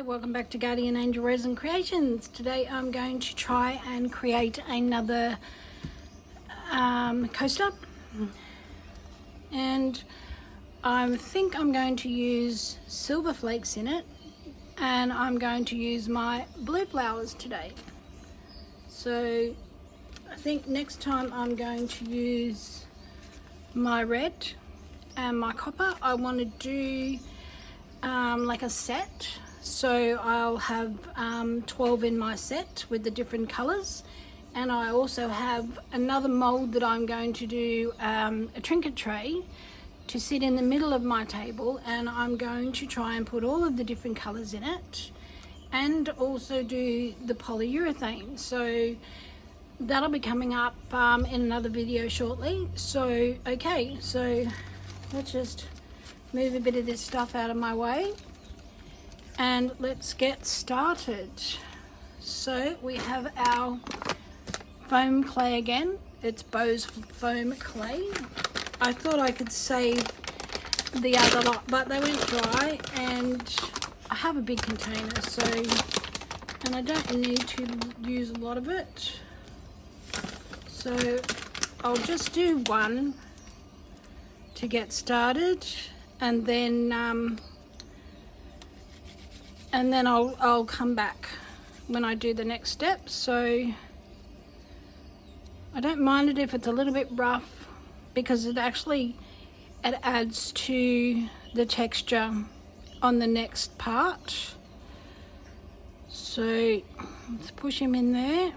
Hi, welcome back to Guardian Angel Resin Creations. Today I'm going to try and create another coaster, and I think I'm going to use silver flakes in it, and I'm going to use my blue flowers today. So I think next time I'm going to use my red and my copper. I want to do like a set, so I'll have 12 in my set with the different colors, and I also have another mold that I'm going to do a trinket tray to sit in the middle of my table, and I'm going to try and put all of the different colors in it and also do the polyurethane. So that'll be coming up in another video shortly. So okay, so let's just move a bit of this stuff out of my way and let's get started. So we have our foam clay again. It's Bose foam clay. I thought I could save the other lot, but they went dry, and I have a big container, so, and I don't need to use a lot of it, so I'll just do one to get started, and then I'll come back when I do the next step. So I don't mind it if it's a little bit rough, because it adds to the texture on the next part. So let's push him in there.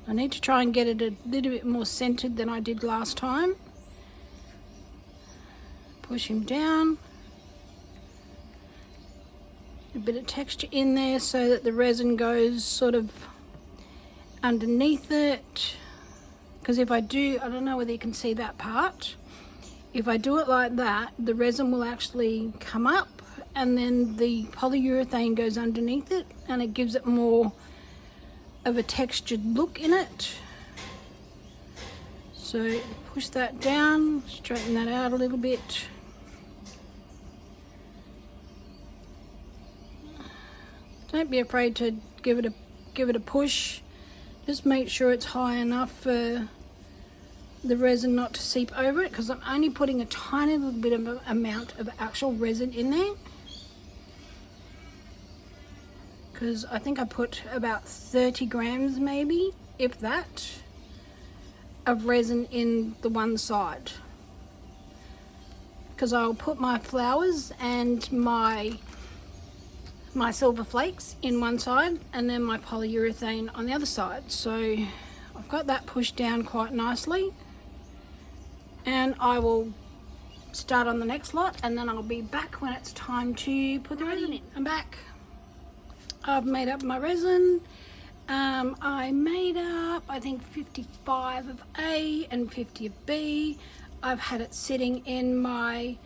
I need to try and get it a little bit more centered than I did last time. Push him down. A bit of texture in there so that the resin goes sort of underneath it. Because if I do, I don't know whether you can see that part. If I do it like that, the resin will actually come up, and then the polyurethane goes underneath it, and it gives it more of a textured look in it. So push that down, straighten that out a little bit. Don't be afraid to give it a push. Just make sure it's high enough for the resin not to seep over it, because I'm only putting a tiny little bit of an amount of actual resin in there, because I think I put about 30 grams, maybe, if that, of resin in the one side, because I'll put my flowers and my silver flakes in one side and then my polyurethane on the other side. So I've got that pushed down quite nicely, and I will start on the next lot, and then I'll be back when it's time to put the resin in. I'm back. I've made up my resin. I made up, I think, 55 of A and 50 of B. I've had it sitting in my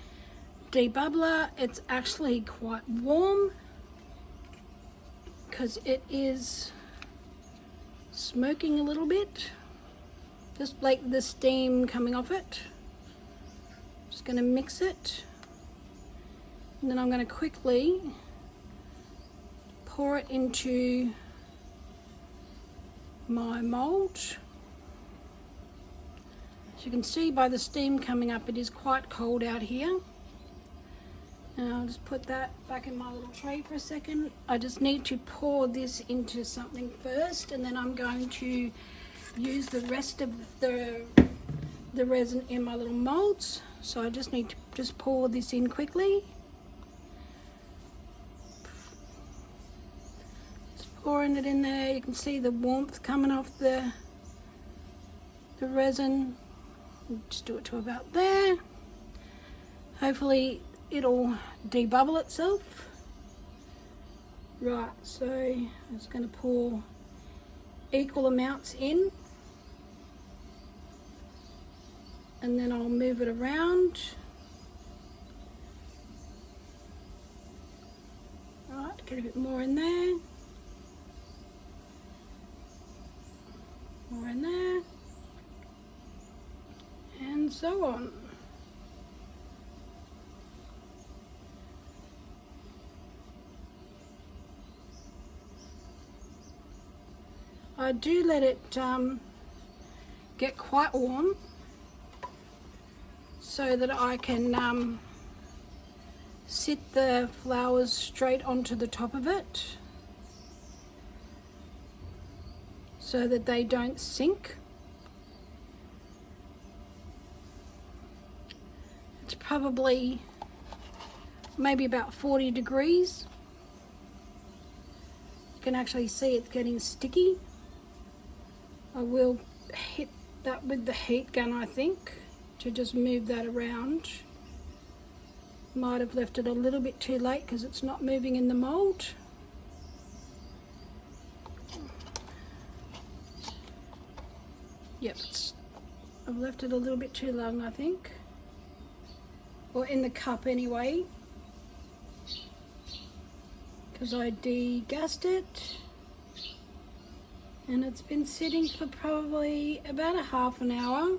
debubbler. It's actually quite warm because it is smoking a little bit, just like the steam coming off it. Just going to mix it, and then I'm going to quickly pour it into my mold. As you can see by the steam coming up, it is quite cold out here. And I'll just put that back in my little tray for a second. I just need to pour this into something first, and then I'm going to use the rest of the resin in my little molds. So I just need to just pour this in quickly. Just pouring it in there. You can see the warmth coming off the resin. Just do it to about there. Hopefully it'll debubble itself. Right, so I'm just going to pour equal amounts in, and then I'll move it around. Right, get a bit more in there. More in there. And so on. I do let it get quite warm so that I can sit the flowers straight onto the top of it so that they don't sink. It's probably maybe about 40 degrees. You can actually see it's getting sticky. I will hit that with the heat gun, I think, to just move that around. Might have left it a little bit too late because it's not moving in the mold. Yep, I've left it a little bit too long, I think. Or in the cup anyway, because I degassed it and it's been sitting for probably about a half an hour.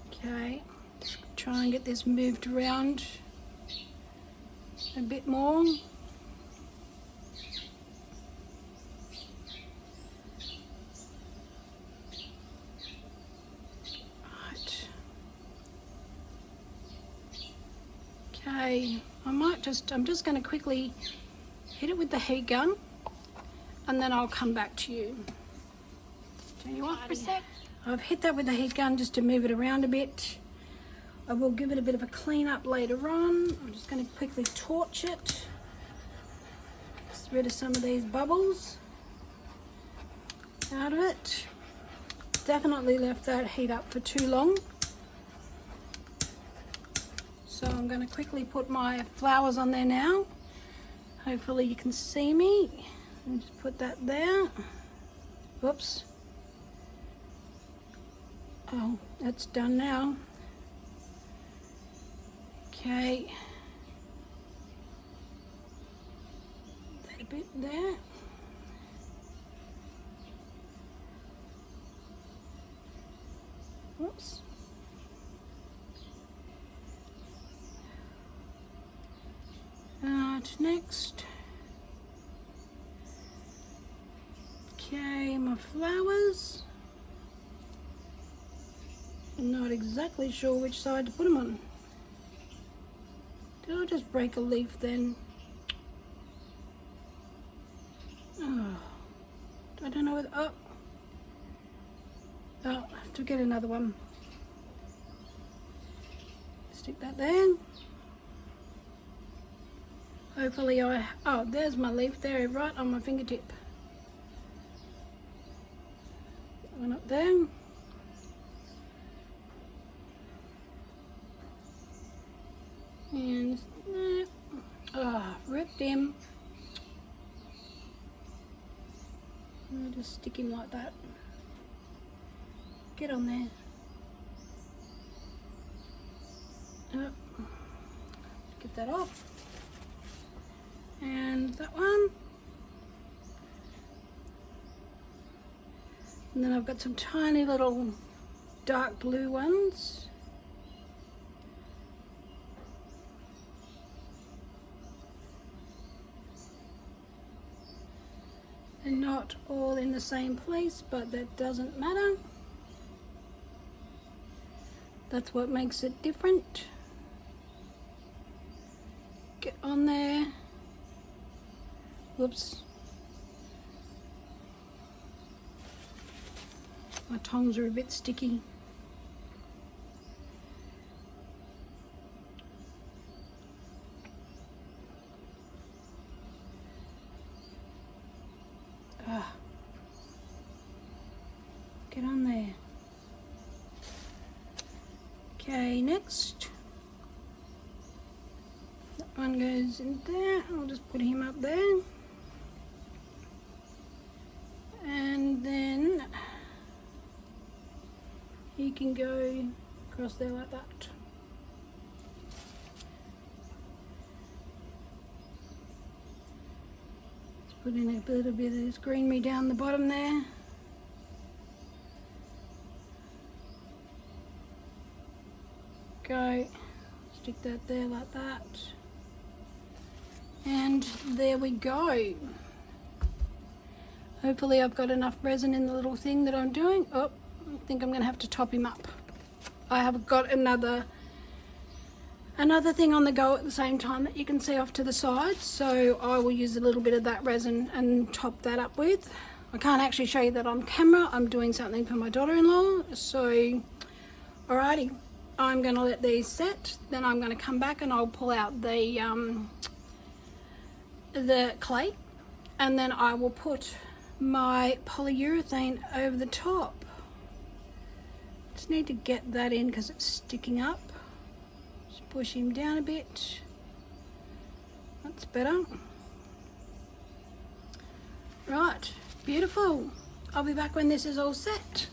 Okay, just try and get this moved around a bit more. Okay, I'm just going to quickly hit it with the heat gun and then I'll come back to you. Turn you off for a sec. I've hit that with the heat gun just to move it around a bit. I will give it a bit of a clean up later on. I'm just going to quickly torch it. Get rid of some of these bubbles out of it. Definitely left that heat up for too long. So I'm going to quickly put my flowers on there now. Hopefully you can see me. And just put that there. Whoops. Oh, that's done now. Okay. That a bit there. Whoops. Next. Okay, my flowers. I'm not exactly sure which side to put them on. Did I just break a leaf then? Oh, I don't know whether, oh, I have to get another one. Stick that there. Hopefully oh, there's my leaf there, right on my fingertip. One up there. And ripped him. I'll just stick him like that. Get on there. Get that off. And that one. And then I've got some tiny little dark blue ones. They're not all in the same place, but that doesn't matter. That's what makes it different. Get on there. Whoops. My tongs are a bit sticky. Get on there. Okay, next. That one goes in there. I'll just put him up there. And then he can go across there like that. Let's put in a little bit of this greenery down the bottom there. Go, stick that there like that. And there we go. Hopefully I've got enough resin in the little thing that I'm doing. Oh, I think I'm going to have to top him up. I have got another thing on the go at the same time that you can see off to the side, so I will use a little bit of that resin and top that up with. I can't actually show you that on camera. I'm doing something for my daughter-in-law, so alrighty, I'm going to let these set, then I'm going to come back and I'll pull out the clay, and then I will put my polyurethane over the top. Just need to get that in because it's sticking up. Just push him down a bit. That's better. Right, beautiful. I'll be back when this is all set.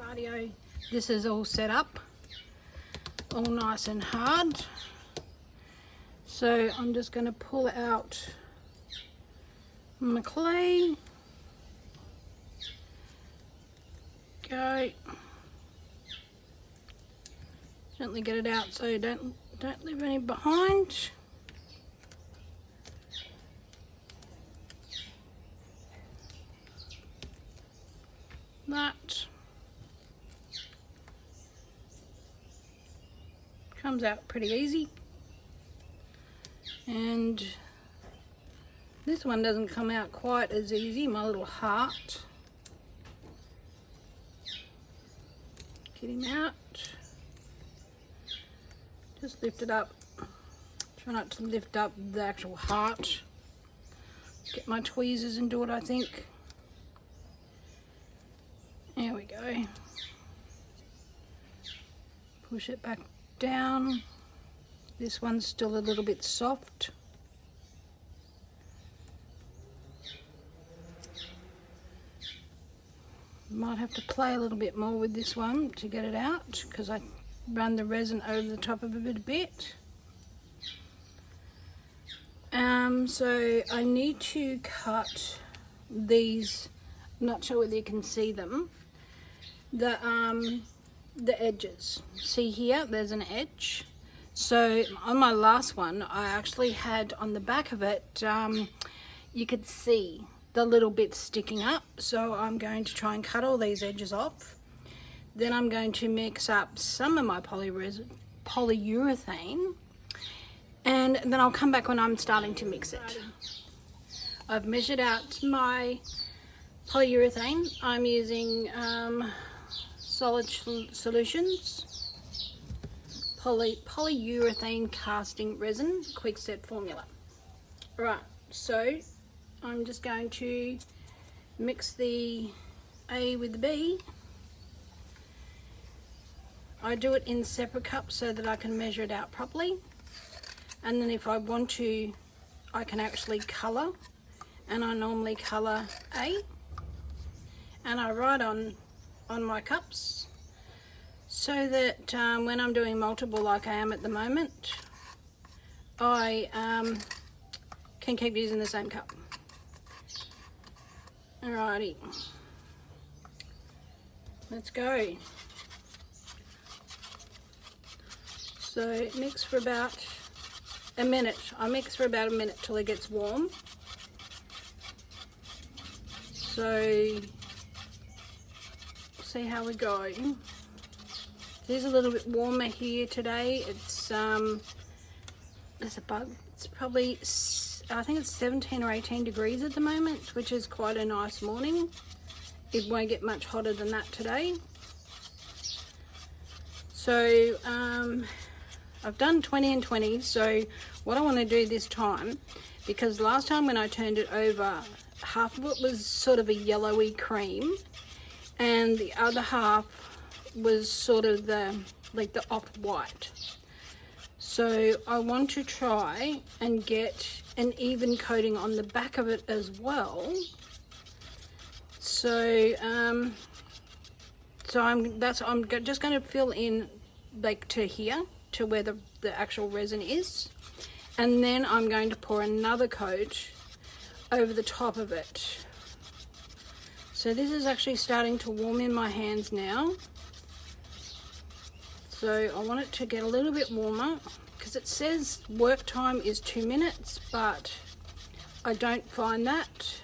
Rightio, this is all set up, all nice and hard. So I'm just going to pull out my clay. Go. Gently get it out so you don't leave any behind. That comes out pretty easy. And this one doesn't come out quite as easy, my little heart. Get him out. Just lift it up. Try not to lift up the actual heart. Get my tweezers and do it, I think. There we go. Push it back down. This one's still a little bit soft. Might have to play a little bit more with this one to get it out because I run the resin over the top of it a bit. So I need to cut these, I'm not sure whether you can see them, the edges. See here, there's an edge. So on my last one, I actually had on the back of it, you could see the little bits sticking up. So I'm going to try and cut all these edges off. Then I'm going to mix up some of my polyurethane, and then I'll come back when I'm starting to mix it. I've measured out my polyurethane. I'm using Solid Solutions polyurethane casting resin quick set formula. Right, so I'm just going to mix the A with the B. I do it in separate cups so that I can measure it out properly, and then if I want to I can actually colour, and I normally colour A, and I write on my cups so that when I'm doing multiple like I am at the moment, I can keep using the same cup. Alrighty, let's go. So mix for about a minute. I mix for about a minute till it gets warm. So see how we go. It is a little bit warmer here today. It's there's a bug. It's probably, I think it's 17 or 18 degrees at the moment, which is quite a nice morning. It won't get much hotter than that today. So I've done 20 and 20, so what I want to do this time, because last time when I turned it over, half of it was sort of a yellowy cream and the other half was sort of the off-white. So I want to try and get an even coating on the back of it as well. So I'm just going to fill in like to here, to where the actual resin is, and then I'm going to pour another coat over the top of it. So this is actually starting to warm in my hands now, so I want it to get a little bit warmer because it says work time is 2 minutes, but I don't find that.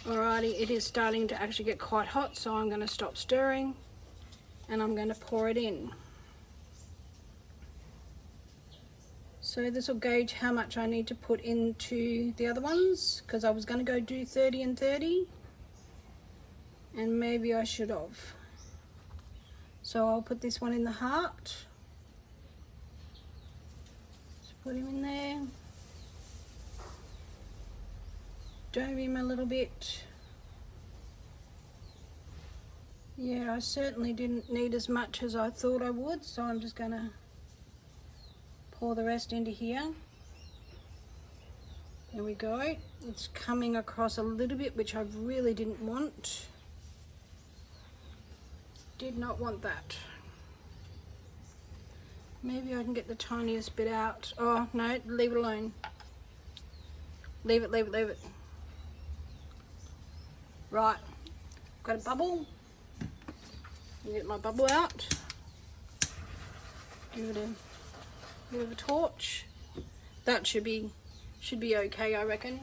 Alrighty, it is starting to actually get quite hot, so I'm going to stop stirring and I'm going to pour it in. So this will gauge how much I need to put into the other ones, because I was going to go do 30 and 30 and maybe I should have. So I'll put this one in the heart. Just put him in there. Dome him a little bit. Yeah, I certainly didn't need as much as I thought I would, so I'm just going to pour the rest into here. There we go. It's coming across a little bit, which I really didn't want. Did not want that. Maybe I can get the tiniest bit out. Oh no, leave it alone. Leave it, leave it, leave it. Right, got a bubble. Get my bubble out. Give it a bit of a torch. That should be okay, I reckon.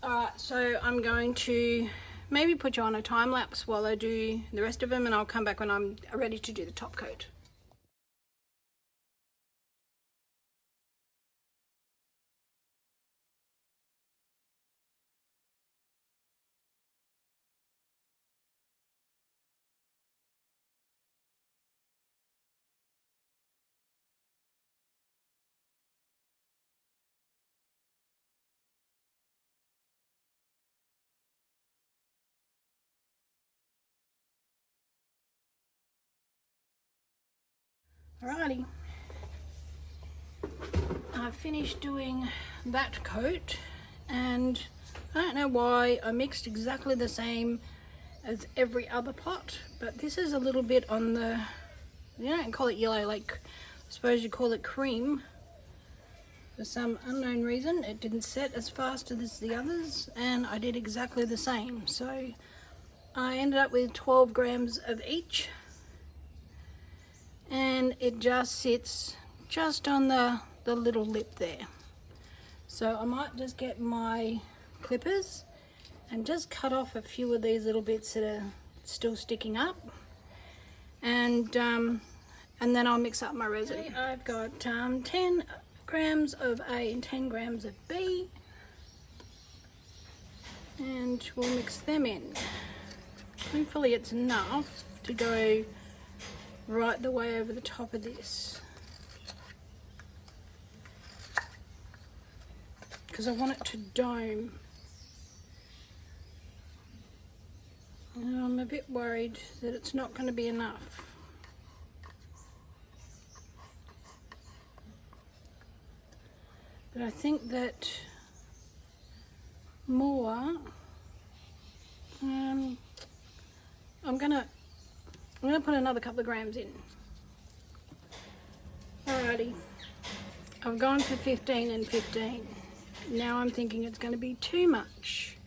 Alright, so I'm going to maybe put you on a time lapse while I do the rest of them, and I'll come back when I'm ready to do the top coat. Alrighty, I've finished doing that coat, and I don't know why I mixed exactly the same as every other pot, but this is a little bit on the, you don't call it yellow, like I suppose you call it cream. For some unknown reason it didn't set as fast as the others, and I did exactly the same, so I ended up with 12 grams of each. And it just sits just on the little lip there. So I might just get my clippers and just cut off a few of these little bits that are still sticking up, and then I'll mix up my resin. Okay, I've got 10 grams of A and 10 grams of B, and we'll mix them in. Hopefully it's enough to go right the way over the top of this, because I want it to dome, and I'm a bit worried that it's not going to be enough. But I think that more, I'm gonna put another couple of grams in. Alrighty, I've gone for 15 and 15. Now I'm thinking it's going to be too much.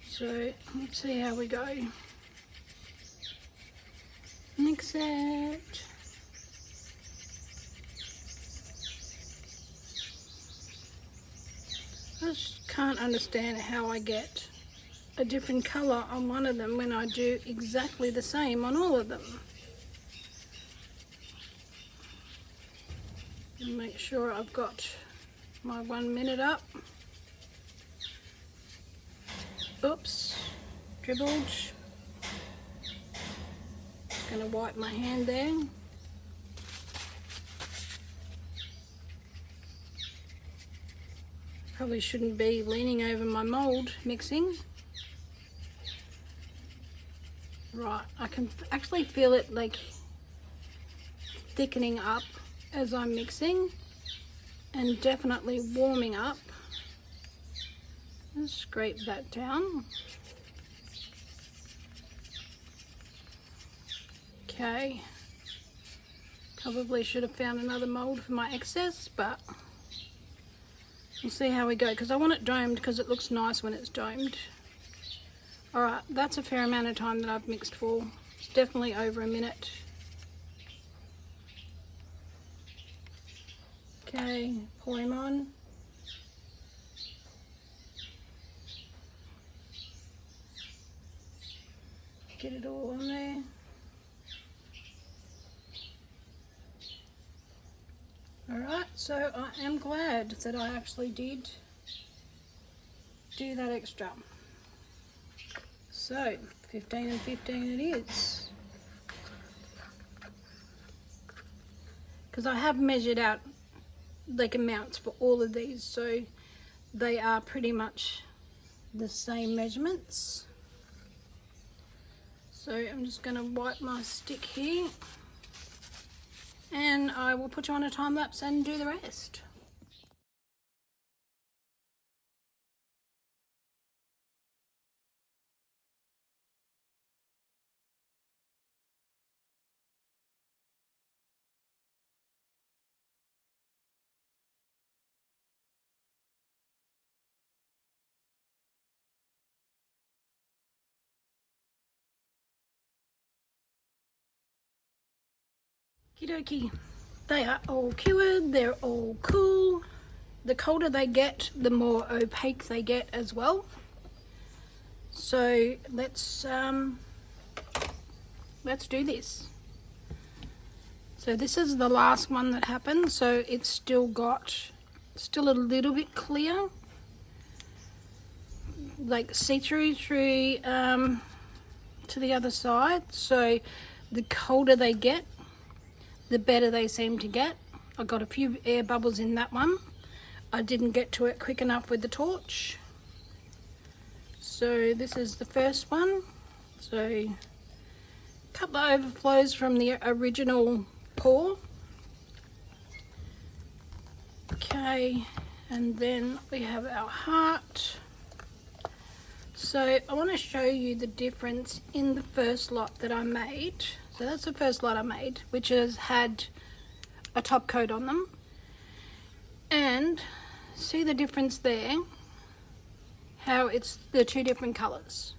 So let's see how we go. Mix it. I just can't understand how I get a different colour on one of them when I do exactly the same on all of them. And make sure I've got my 1 minute up. Oops, dribbled. Just going to wipe my hand there. Probably shouldn't be leaning over my mould mixing. Right, I can actually feel it like thickening up as I'm mixing, and definitely warming up. Let's scrape that down. Okay, probably should have found another mould for my excess, but we'll see how we go, because I want it domed because it looks nice when it's domed. Alright, that's a fair amount of time that I've mixed for. It's definitely over a minute. Okay, pour him on. get it all on there. Alright, so I am glad that I actually did do that extra. So 15 and 15 it is. Because I have measured out like amounts for all of these, so they are pretty much the same measurements. So I'm just going to wipe my stick here and I will put you on a time lapse and do the rest. Okie dokie, they are all cured, they're all cool. The colder they get, the more opaque they get as well. So let's do this. So this is the last one that happened, so it's still a little bit clear, like see-through to the other side. So the colder they get, the better they seem to get. I got a few air bubbles in that one. I didn't get to it quick enough with the torch. So this is the first one. So a couple of overflows from the original pour. Okay, and then we have our heart. So I want to show you the difference in the first lot that I made. So that's the first lot I made, which has had a top coat on them. And see the difference there, how it's the two different colours.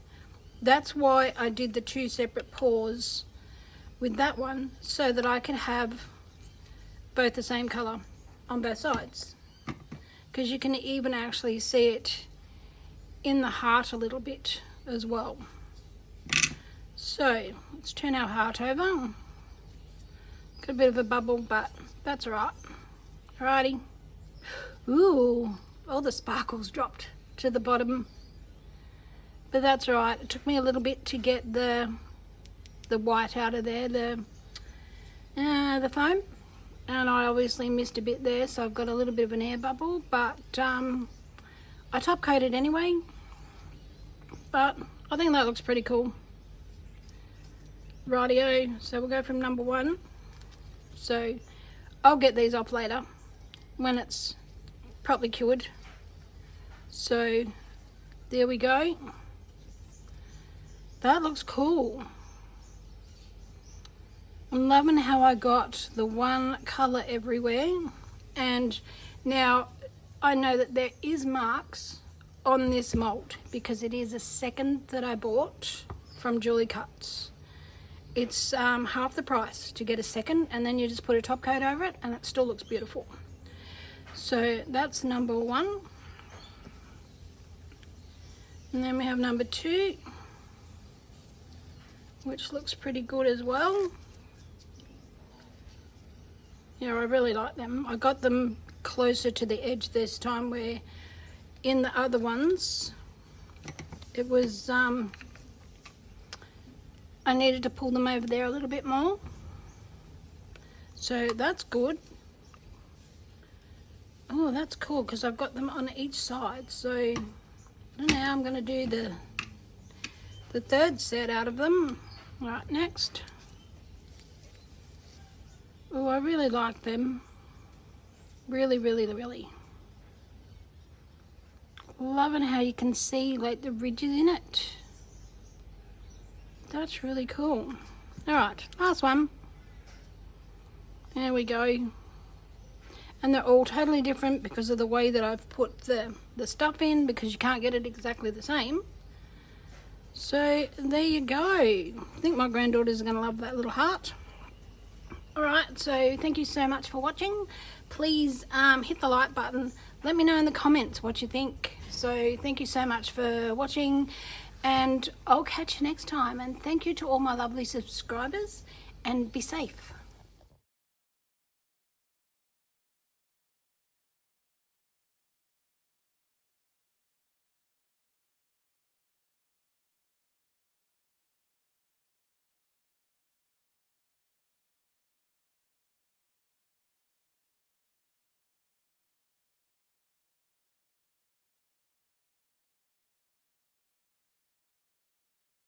That's why I did the two separate pours with that one, so that I could have both the same colour on both sides. Because you can even actually see it in the heart a little bit as well. So let's turn our heart over. Got a bit of a bubble, but that's alright. Alrighty. Ooh, all the sparkles dropped to the bottom. But that's alright. It took me a little bit to get the white out of there, the foam. And I obviously missed a bit there, so I've got a little bit of an air bubble, but I top coated anyway. But I think that looks pretty cool. Rightio, so we'll go from number one. So I'll get these off later when it's properly cured. So there we go. That looks cool. I'm loving how I got the one colour everywhere. And now I know that there is marks on this mould because it is a second that I bought from Julie Cuts. It's half the price to get a second, and then you just put a top coat over it and it still looks beautiful. So that's number one. And then we have number two, which looks pretty good as well. Yeah, I really like them. I got them closer to the edge this time, where in the other ones it was I needed to pull them over there a little bit more. So that's good. Oh, that's cool, because I've got them on each side. So now I'm going to do the third set out of them. Right, next. Oh, I really like them. Really, really, really. Loving how you can see like the ridges in it. That's really cool. Alright, last one. There we go. And they're all totally different because of the way that I've put the stuff in, because you can't get it exactly the same. So there you go. I think my granddaughter's going to love that little heart. Alright, so thank you so much for watching. Please hit the like button. Let me know in the comments what you think. So thank you so much for watching, And I'll catch you next time. And thank you to all my lovely subscribers, and be safe.